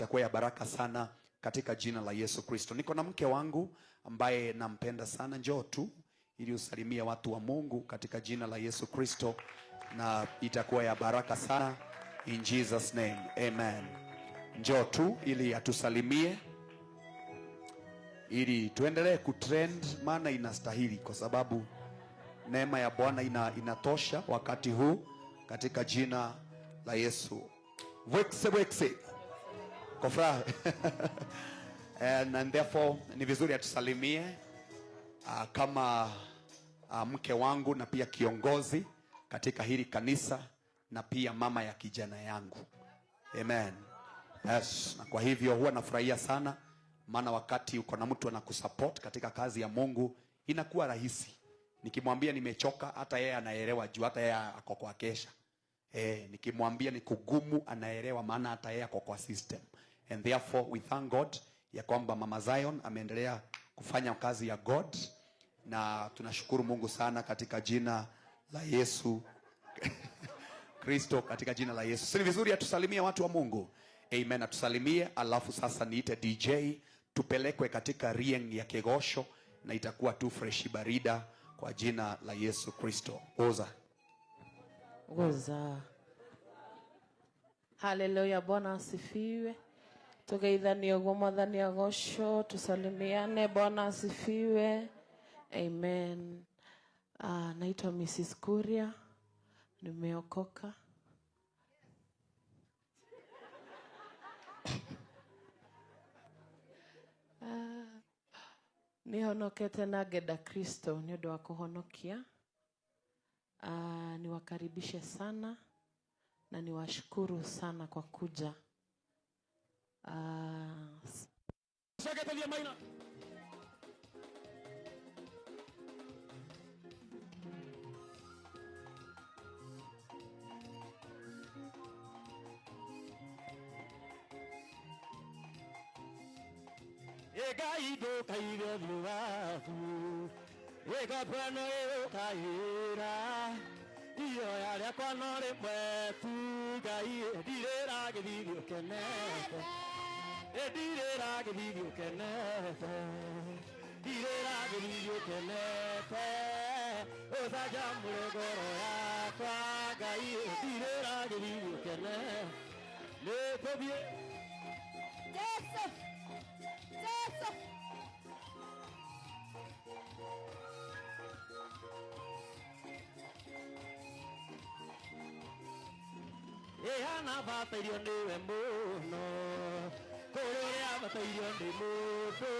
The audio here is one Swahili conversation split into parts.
itakuwa ya baraka sana katika jina la Yesu Kristo. Niko na mke wangu ambaye nampenda sana. Njoo tu ili usalimie watu wa Mungu katika jina la Yesu Kristo, na itakuwa ya baraka sana in Jesus name. Amen. Njoo tu ili atusalimie ili tuendelee kutrend, maana inastahili, kwa sababu neema ya Bwana inatosha wakati huu katika jina la Yesu. Wekse kofra and therefore ni vizuri atusalimie kama mke wangu na pia kiongozi katika hili kanisa na pia mama ya kijana yangu. Amen. Yes, na kwa hivyo huwa nafurahia sana, maana wakati uko na mtu anakusupport katika kazi ya Mungu inakuwa rahisi. Nikimwambia nimechoka, hata yeye anaelewa juu hata yeye ako kwa kesha. Nikimwambia ni kugumu anaelewa, maana hata yeye ako kwa system. And therefore we thank God ya kwamba Mama Zion ameendelea kufanya kazi ya God, na tunashukuru Mungu sana katika jina la Yesu Kristo, katika jina la Yesu. Sisi vizuri atusalimie watu wa Mungu. Amen, atusalimie, alafu sasa niite DJ tupelekwe katika rieng ya Kegosho na itakuwa tu fresh barida kwa jina la Yesu Kristo. Oza. Haleluya, Bwana asifiwe. Tugeithanie Mwathani agocwo, tusalimiane. Bwana asifiwe. Amen. Naitwa Mrs. Kuria. Nimeokoka. Nihonokete na ngenda Kristo ni undu wa kuhonokia. Niwakaribishe sana na niwashukuru sana kwa kuja. Ega ido kaire luafu, ega pano kaira, iyo yale kwanore mwetu gai direra gidio kenete, direra gidio kenete, direra gidio kenete, oza jamure goro ya kwa gai direra gidio kenete, le tobie. Ehana batairio niwe muno kuria batairio ndi mutu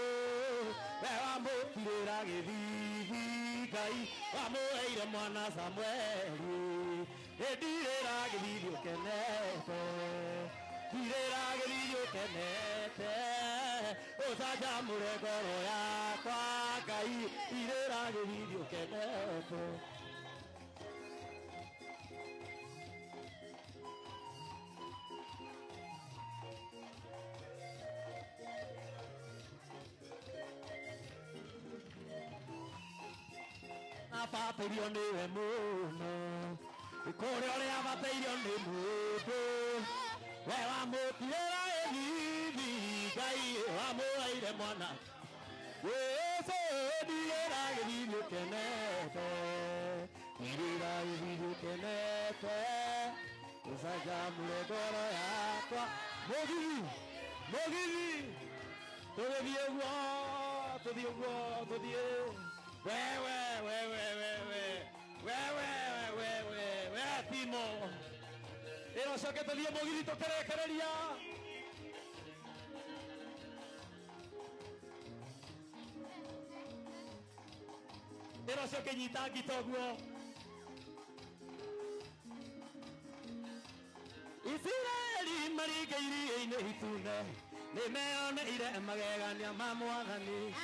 we wamutirira githithi Ngai wamuheire mwana Samueli ndirira githithi ukenete ndirira githithi ukenete ucanjamure ngoro yakwa Ngai ndirira githithi ukenete. Abatairio niwe muno kuria uria abatairio ni mundu we wamutirira githithi Ngai wamuheire mwana Yesu ndirira githithi ukenete ndirira githithi ukenete ucanjamure ngoro yakwa mugithi tuthie guo tuthie we timo ero soke tuthie mugithi tukerekereria ero soke nyita ngitoguo Israeli marigeirie-inĩ itune nĩmeyoneire magegania ma Mwathani.